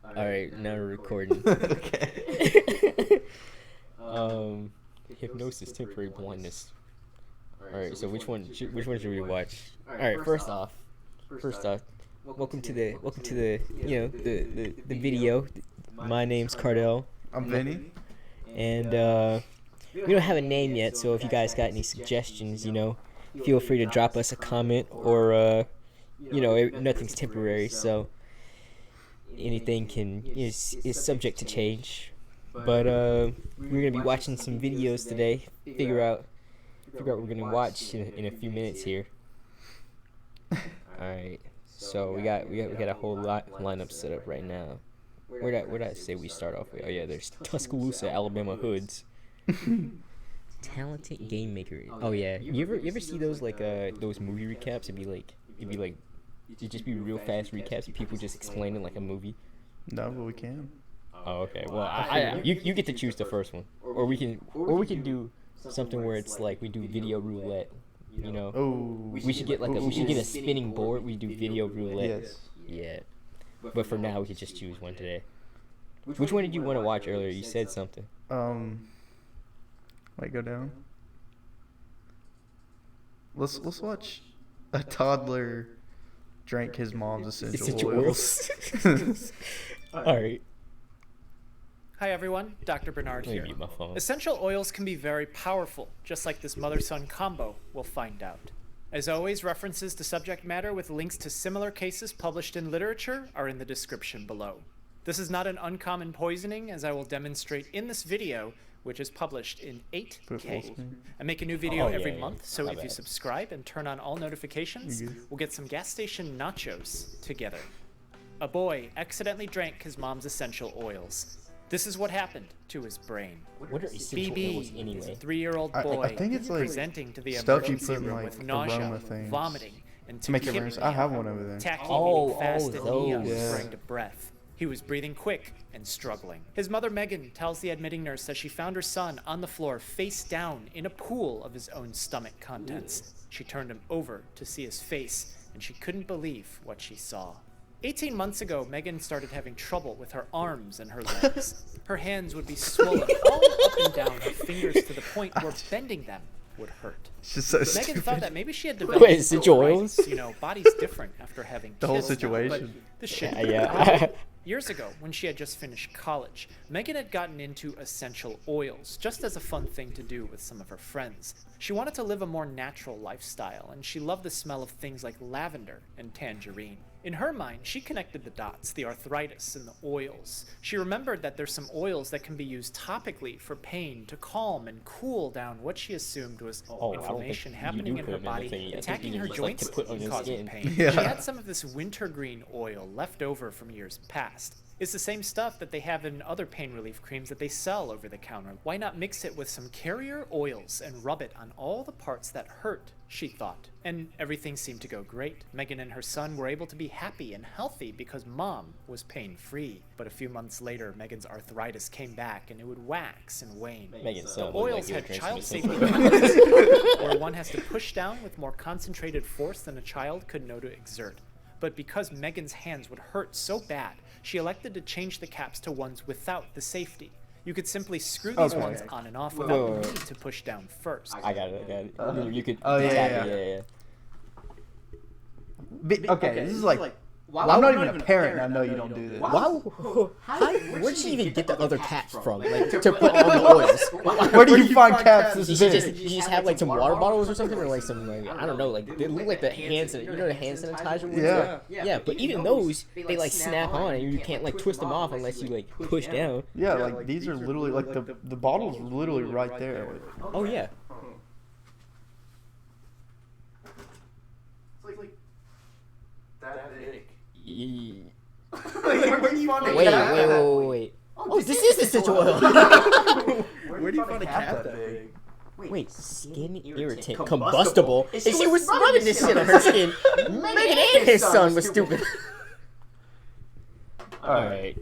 Alright, now we're recording. Okay. Hypnosis, temporary blindness. Alright, so which one should we watch? Alright, first off, welcome to the the video. My name's Cardell, I'm Vinny. and we don't have a name yet, so if you guys got any suggestions, feel free to drop us a comment, or nothing's temporary, so anything is subject to change. But we're gonna be watching some videos today. Figure out what we're gonna watch in a few minutes here. All right. So we got a whole lot lineup set up right now. Where'd I say we start off with? Oh yeah, there's Tuscaloosa, Alabama hoods. Talented game maker. Oh yeah, you ever see those those movie recaps? It'd just be real fast recaps of people just explaining like a movie. No, but we can. Oh, okay. Well, you get to choose the first one, or we can do something where it's like we do video roulette. Oh. We should get a spinning board. We do video roulette. Yes. Yeah. But for now, we could just choose one today. Which one did you want to watch earlier? You said something. Wait, go down. Let's watch a toddler drank his mom's essential oils. All right. Hi everyone, Dr. Bernard Let me here. mute my phone. Essential oils can be very powerful, just like this mother-son combo we'll find out. As always, references to subject matter with links to similar cases published in literature are in the description below. This is not an uncommon poisoning, as I will demonstrate in this video, which is published in 8K. I make a new video every month, so if you subscribe and turn on all notifications, we'll get some gas station nachos together. A boy accidentally drank his mom's essential oils. This is what happened to his brain. What are essential oils BB anyway? is a 3-year-old I boy think it's like presenting to the stuff you emergency put in, room like, with nausea, aroma things vomiting, and to make it rinse. I have one over there. tachycardia, fast and neon, Yeah. sprang to breath. He was breathing quick and struggling. His mother, Megan, tells the admitting nurse that she found her son on the floor face down in a pool of his own stomach contents. She turned him over to see his face, and she couldn't believe what she saw. 18 months ago, Megan started having trouble with her arms and her legs. Her hands would be swollen all up and down her fingers to the point where bending them would hurt. It's just so Megan stupid. thought that maybe she had developed Wait, essential oils? body's different after having The whole kids now, situation. but this shit Yeah. Years ago, when she had just finished college, Megan had gotten into essential oils, just as a fun thing to do with some of her friends. She wanted to live a more natural lifestyle, and she loved the smell of things like lavender and tangerine. In her mind, she connected the dots, the arthritis and the oils. She remembered that there's some oils that can be used topically for pain to calm and cool down what she assumed was I don't think inflammation you happening do in put her them in the body, thing. I think attacking you her just like to joints put on your and causing skin. pain. Yeah. She had some of this wintergreen oil left over from years past. It's the same stuff that they have in other pain relief creams that they sell over the counter. Why not mix it with some carrier oils and rub it on all the parts that hurt, she thought. And everything seemed to go great. Megan and her son were able to be happy and healthy because mom was pain-free. But a few months later, Megan's arthritis came back and it would wax and wane. Megan's The son looked like oils he would had drink child some safety essential chemicals, where one has to push down with more concentrated force than a child could know to exert. But because Megan's hands would hurt so bad, she elected to change the caps to ones without the safety. You could simply screw these ones on and off without the need to push down first. I got it. You could. Oh, yeah, tap yeah. it, Okay, this is like. I'm not even a parent, and I know you don't do this. Where'd she even get the other caps from? Like to put on the oils? Where do you find caps this Did big? you just have like some water bottles or something, or like some I don't know, like they look like the hand the hand sanitizer ones? Yeah. Yeah, but even those they like snap on and you can't like twist them off unless you like push down. Yeah, like these are literally like the bottle's literally right there. Oh yeah. Ye- Where do you find Wait. Oh, this is essential oil. Where do you find a cap that big? Wait, skin irritant, combustible. And she was rubbing this shit on her skin. Megan and his son was stupid. Alright.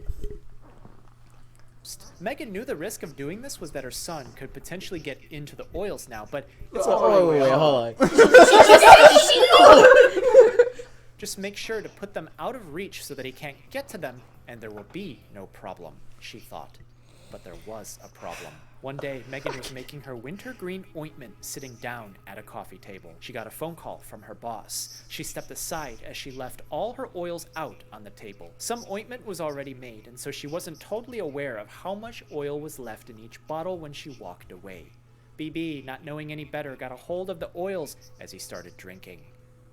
Megan knew the risk of doing this was that her son could potentially get into the oils now, but it's Wait, hold on. just make sure to put them out of reach so that he can't get to them and there will be no problem, she thought. But there was a problem. One day, Megan was making her wintergreen ointment sitting down at a coffee table. She got a phone call from her boss. She stepped aside as she left all her oils out on the table. Some ointment was already made, and so she wasn't totally aware of how much oil was left in each bottle when she walked away. BB, not knowing any better, got a hold of the oils as he started drinking.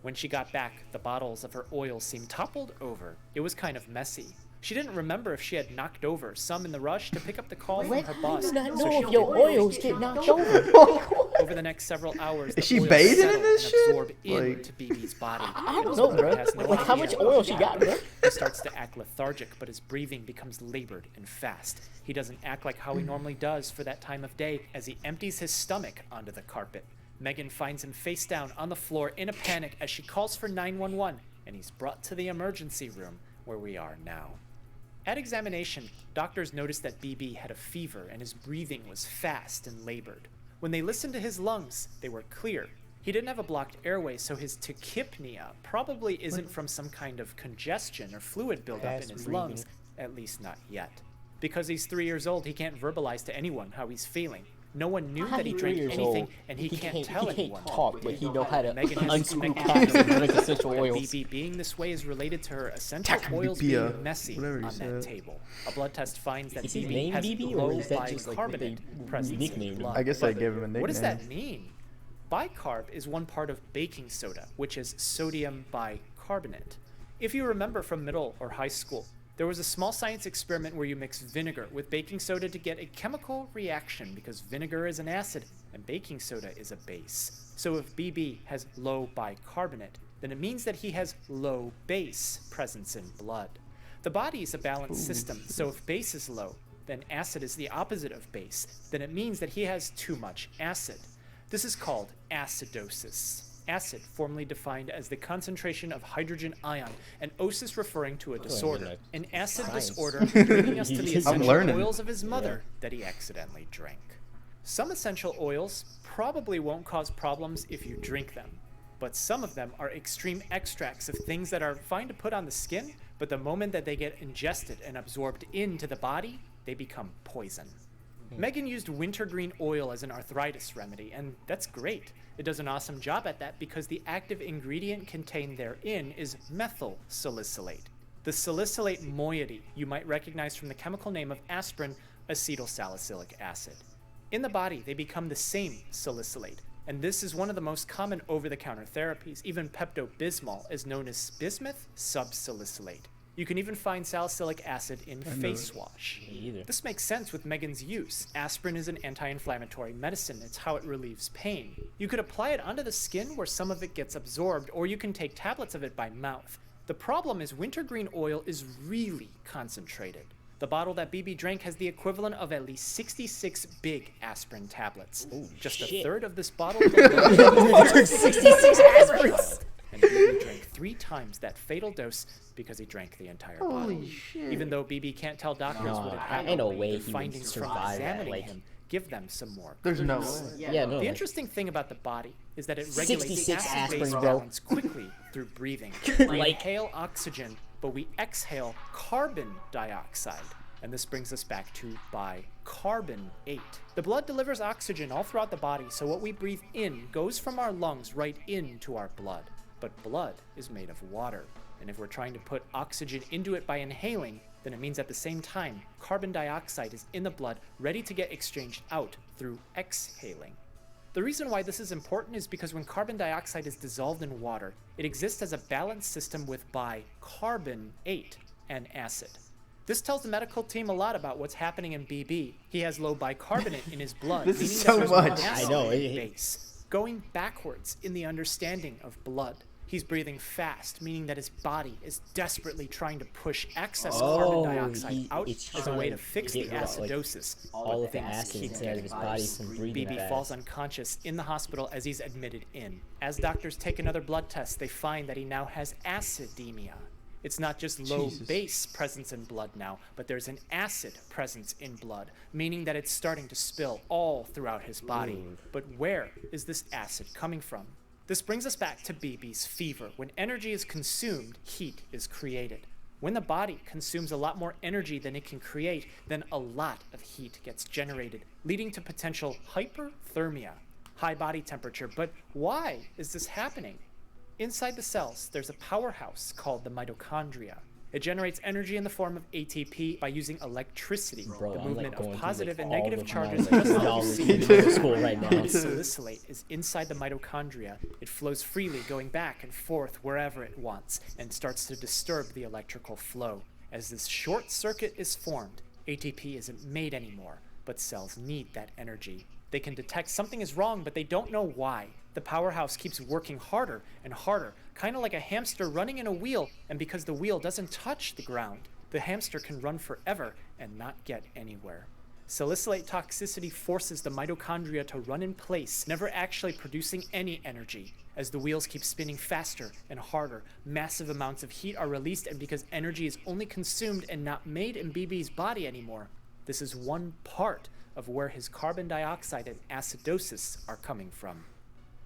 When she got back, the bottles of her oil seemed toppled over. It was kind of messy. She didn't remember if she had knocked over some in the rush to pick up the call from her boss. I do not so know she if your did. oils get knocked over. Over the next several hours, the Is she oils bathing in settled this and shit? absorb Like- into BB's body. I don't know, bro. He has no Like, how idea much what oil he she got, bro? He starts to act lethargic, but his breathing becomes labored and fast. He doesn't act like how he normally does for that time of day as he empties his stomach onto the carpet. Megan finds him face down on the floor in a panic as she calls for 911, and he's brought to the emergency room where we are now. At examination, doctors noticed that BB had a fever and his breathing was fast and labored. When they listened to his lungs, they were clear. He didn't have a blocked airway, so his tachypnea probably isn't from some kind of congestion or fluid buildup in Fast his breathing. lungs, at least not yet. Because he's 3 years old, he can't verbalize to anyone how he's feeling. No one knew that he drank anything, and he can't tell anyone. talk, but he know how to Megan has unscrew suspected caps and drink essential that oils. BB being this way is related to her essential oils Tachypnea, being messy whatever on you that said. table. A blood test finds that Is his BB name has BB, or low is that just, like, what they bicarbonate presence in nicknamed him? blood. I guess they gave him a nickname. What does that mean? Bicarb is one part of baking soda, which is sodium bicarbonate. If you remember from middle or high school, there was a small science experiment where you mix vinegar with baking soda to get a chemical reaction because vinegar is an acid and baking soda is a base. So if BB has low bicarbonate, then it means that he has low base presence in blood. The body is a balanced system, so if base is low, then acid is the opposite of base. Then it means that he has too much acid. This is called acidosis. Acid, formerly defined as the concentration of hydrogen ion, and osis referring to a disorder. An acid Science. disorder bringing us to the I'm essential learning. oils of his mother that he accidentally drank. Some essential oils probably won't cause problems if you drink them, but some of them are extreme extracts of things that are fine to put on the skin, but the moment that they get ingested and absorbed into the body, they become poison. Megan used wintergreen oil as an arthritis remedy, and that's great. It does an awesome job at that because the active ingredient contained therein is methyl salicylate. The salicylate moiety you might recognize from the chemical name of aspirin, acetylsalicylic acid. In the body, they become the same salicylate, and this is one of the most common over-the-counter therapies. Even Pepto-Bismol is known as bismuth subsalicylate. You can even find salicylic acid in face wash. Me either. This makes sense with Megan's use. Aspirin is an anti-inflammatory medicine. It's how it relieves pain. You could apply it onto the skin where some of it gets absorbed, or you can take tablets of it by mouth. The problem is wintergreen oil is really concentrated. The bottle that BB drank has the equivalent of at least 66 big aspirin tablets. Just a shit. third of this bottle alone 66 aspirins. and BB drank 3 times that fatal dose because he drank the entire bottle. Holy shit. Even though BB can't tell doctors No, what had happened, ain't no way the he would findings from survive that, examining like- him give them some more. There's no clues. way. Yeah, no. The like, interesting thing about the body is that it regulates 66 acid-base aspirin, bro. balance quickly through breathing. We Like- inhale oxygen, but we exhale carbon dioxide. And this brings us back to bicarbonate. The blood delivers oxygen all throughout the body, so what we breathe in goes from our lungs right into our blood. But blood is made of water, and if we're trying to put oxygen into it by inhaling, then it means at the same time, carbon dioxide is in the blood ready to get exchanged out through exhaling. The reason why this is important is because when carbon dioxide is dissolved in water, it exists as a balanced system with bicarbonate and acid. This tells the medical team a lot about what's happening in BB. He has low bicarbonate in his blood, This is meaning so that there's more much. acid I know, in it- base, going backwards in the understanding of blood. He's breathing fast, meaning that his body is desperately trying to push excess Oh, carbon dioxide out it's as a way trying to to fix get the rid of, like, acidosis. all but of the things acid keep inside of getting his body worse. from breathing BB fast. falls unconscious in the hospital as he's admitted in. As doctors take another blood test, they find that he now has acidemia. It's not just low Jesus. base presence in blood now, but there's an acid presence in blood, meaning that it's starting to spill all throughout his body. But where is this acid coming from? This brings us back to BB's fever. When energy is consumed, heat is created. When the body consumes a lot more energy than it can create, then a lot of heat gets generated, leading to potential hyperthermia, high body temperature. But why is this happening? Inside the cells, there's a powerhouse called the mitochondria. It generates energy in the form of ATP by using electricity, Bro, the I'm movement like going of through, positive like, and all negative of my, charges like, just like you knowledge see in middle school right now. Salicylate is inside the mitochondria. It flows freely, going back and forth wherever it wants, and starts to disturb the electrical flow. As this short circuit is formed, ATP isn't made anymore, but cells need that energy. They can detect something is wrong, but they don't know why. The powerhouse keeps working harder and harder, kind of like a hamster running in a wheel, and because the wheel doesn't touch the ground, the hamster can run forever and not get anywhere. Salicylate toxicity forces the mitochondria to run in place, never actually producing any energy. As the wheels keep spinning faster and harder, massive amounts of heat are released, and because energy is only consumed and not made in BB's body anymore, this is one part of where his carbon dioxide and acidosis are coming from.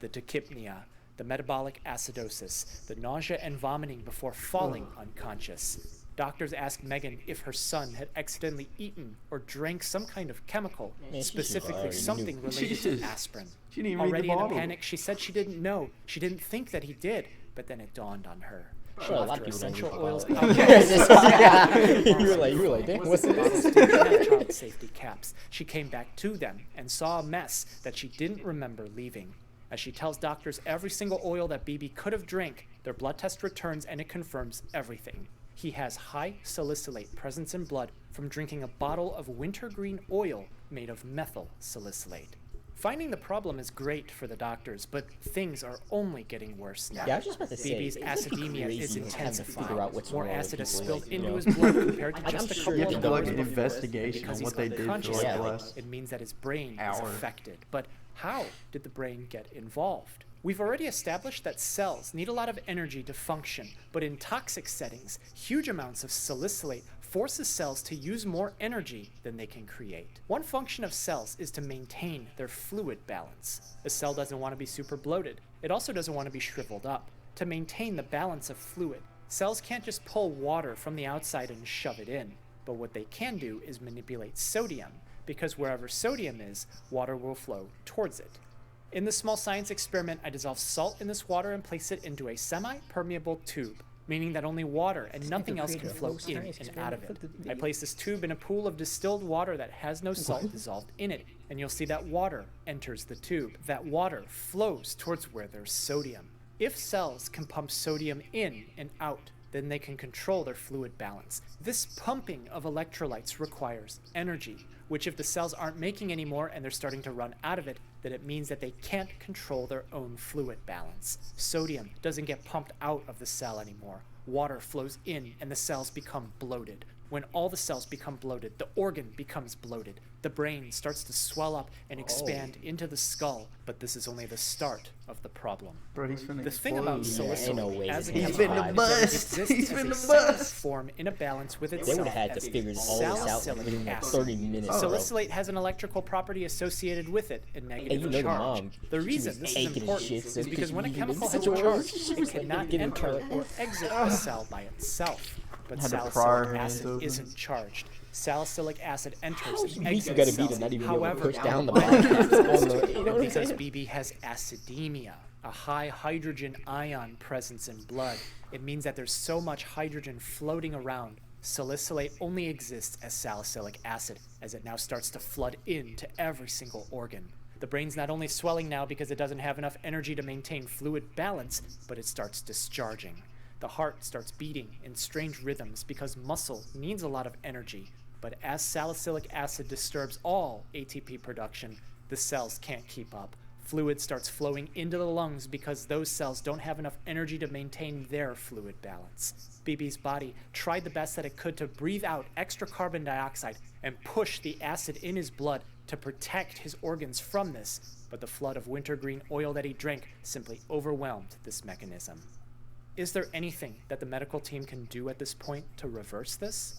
The tachypnea, the metabolic acidosis, the nausea and vomiting before falling unconscious. Doctors asked Megan if her son had accidentally eaten or drank some kind of chemical, Man, she specifically already something knew. related She to aspirin. She didn't even read Already the in a bottle. panic, she said she didn't know. She didn't think that he did, but then it dawned on her. Sure, a lot After of people don't essential read oils the bottle. alcohol, You were like, damn, what's this? didn't have child safety caps. She came back to them and saw a mess that she didn't remember leaving. As she tells doctors every single oil that BB could have drank, their blood test returns and it confirms everything. He has high salicylate presence in blood from drinking a bottle of wintergreen oil made of methyl salicylate. Finding the problem is great for the doctors, but things are only getting worse now. Yeah, I was just about to say, BB's it must be acidemia is crazy having to intensifying. figure out what's More wrong with acid is people, spilled like, you into know. his blood compared to I'm just a sure couple you of You can do go hours like an into before. investigation Because on he's what they did for unconscious like Yeah, the like- last it means that his brain is hour. affected. But how did the brain get involved? We've already established that cells need a lot of energy to function, but in toxic settings, huge amounts of salicylate forces cells to use more energy than they can create. One function of cells is to maintain their fluid balance. A cell doesn't want to be super bloated. It also doesn't want to be shriveled up. To maintain the balance of fluid, cells can't just pull water from the outside and shove it in. But what they can do is manipulate sodium, because wherever sodium is, water will flow towards it. In this small science experiment, I dissolve salt in this water and place it into a semi-permeable tube, meaning that only water and nothing else can flow in and out of it. I place this tube in a pool of distilled water that has no salt dissolved in it, and you'll see that water enters the tube. That water flows towards where there's sodium. If cells can pump sodium in and out, then they can control their fluid balance. This pumping of electrolytes requires energy, which if the cells aren't making anymore and they're starting to run out of it, then it means that they can't control their own fluid balance. Sodium doesn't get pumped out of the cell anymore. Water flows in and the cells become bloated. When all the cells become bloated, the organ becomes bloated. The brain starts to swell up and expand into the skull, but this is only the start of the problem. Bro, he's finna The thing about explode. Yeah, ain't no salicylate way as a he's chemical finna is that it bust. exists He's as a finna solid bust. form in a balance with They itself would have had to as figure all this out salicylic within like acid. 30 minutes, bro. Salicylate has an electrical property associated with it, a Hey, negative you know the charge. mom, The she reason was this is aching and important shit, so is because when a you chemical in has a such a charge, rush, she it was like, cannot get in enter charge. or exit a cell by itself. But Had to pry her salicylic hands acid open. isn't charged. Salicylic acid enters How and weak you exits gotta be cells. to not even be able to However, push down the when bottom it happens, on the, you know what I'm because saying? BB has acidemia, a high hydrogen ion presence in blood. It means that there's so much hydrogen floating around. Salicylate only exists as salicylic acid, as it now starts to flood into every single organ. The brain's not only swelling now because it doesn't have enough energy to maintain fluid balance, but it starts discharging. The heart starts beating in strange rhythms because muscle needs a lot of energy. But as salicylic acid disturbs all ATP production, the cells can't keep up. Fluid starts flowing into the lungs because those cells don't have enough energy to maintain their fluid balance. BB's body tried the best that it could to breathe out extra carbon dioxide and push the acid in his blood to protect his organs from this, but the flood of wintergreen oil that he drank simply overwhelmed this mechanism. Is there anything that the medical team can do at this point to reverse this?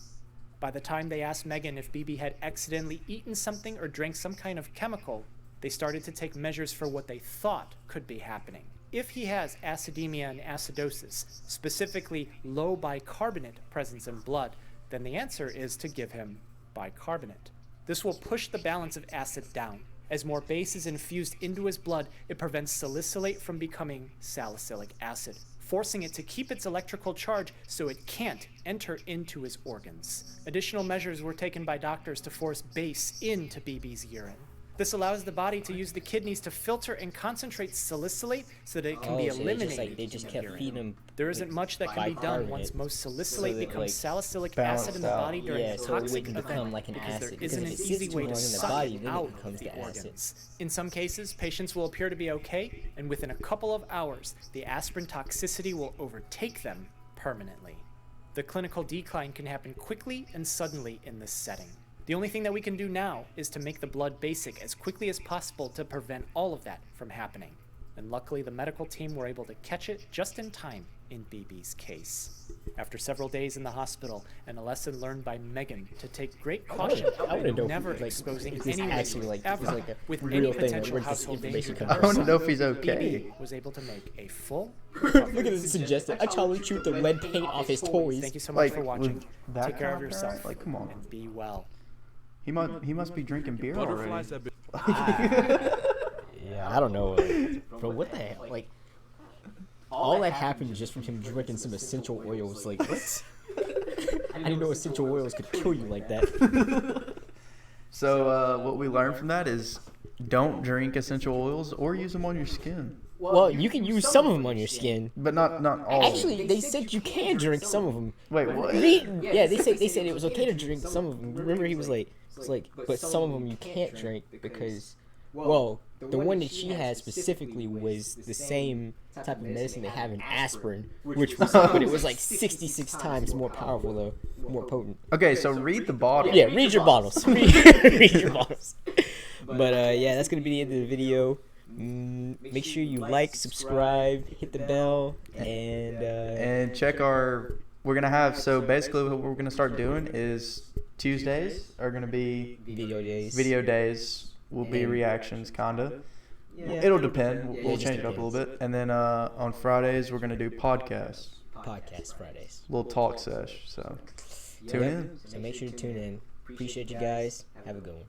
By the time they asked Megan if BB had accidentally eaten something or drank some kind of chemical, they started to take measures for what they thought could be happening. if he has acidemia and acidosis, specifically low bicarbonate presence in blood, then the answer is to give him bicarbonate. This will push the balance of acid down. As more base is infused into his blood, it prevents salicylate from becoming salicylic acid, forcing it to keep its electrical charge so it can't enter into his organs. Additional measures were taken by doctors to force base into BB's urine. This allows the body to use the kidneys to filter and concentrate salicylate so that it can be so eliminated. they just from the kept urine. feeding him. There isn't much that can be done once most salicylate that, becomes like, salicylic balanced acid in the out. body during Yeah, a so it toxic wouldn't event, become like an because acid, there because isn't if an it sits easy too way long to in the suck body, it then it out becomes of the the acid. organs. In some cases, patients will appear to be okay, and within a couple of hours, the aspirin toxicity will overtake them permanently. The clinical decline can happen quickly and suddenly in this setting. The only thing that we can do now is to make the blood basic as quickly as possible to prevent all of that from happening. And luckily, the medical team were able to catch it just in time in BB's case. After several days in the hospital, and a lesson learned by Megan to take great caution I wanna in know, never like, exposing if this anyone actually, like, ever is like a with real any thing, like, potential where's this household danger information to come her from? I wanna know if son. he's okay. BB was able to make a full Look at this suggestion. I challenge you to lead paint off his toys. Thank you so much Like, for watching. with that Take care kind of of yourself parent? Like, come on. and be well. He must be drinking beer Butterflies already. have been Yeah, I don't know. Bro, what the hell? Like, all that happened just from him drinking some essential oils. Like, what? I didn't know essential oils could kill you like that. So what we learned from that is don't drink essential oils or use them on your skin. Well, you can use some of them on your skin. But not all. Actually, they said you can drink some of them. Wait, what? Yeah, they said it was okay to drink some of them. Remember, he was like, but some of them you can't drink because, well, the one that she had specifically was the same type of medicine they have in aspirin, which was, but it was like 66 times more powerful though, more potent. Okay, so read the bottle. Yeah, read your bottles. Read your bottles. But yeah, that's gonna be the end of the video. Make sure you like, subscribe, hit the bell, And check our. We're gonna have basically what we're gonna start doing is Tuesdays are gonna be video days. video days. Will be And- reactions, kinda. Yeah. It'll depend. We'll It just change it up a little depends. bit. And then on Fridays we're gonna do podcasts, Podcast Fridays. little talk sesh. So tune Yep. in. So make sure to tune in. Appreciate you guys. Have a good one.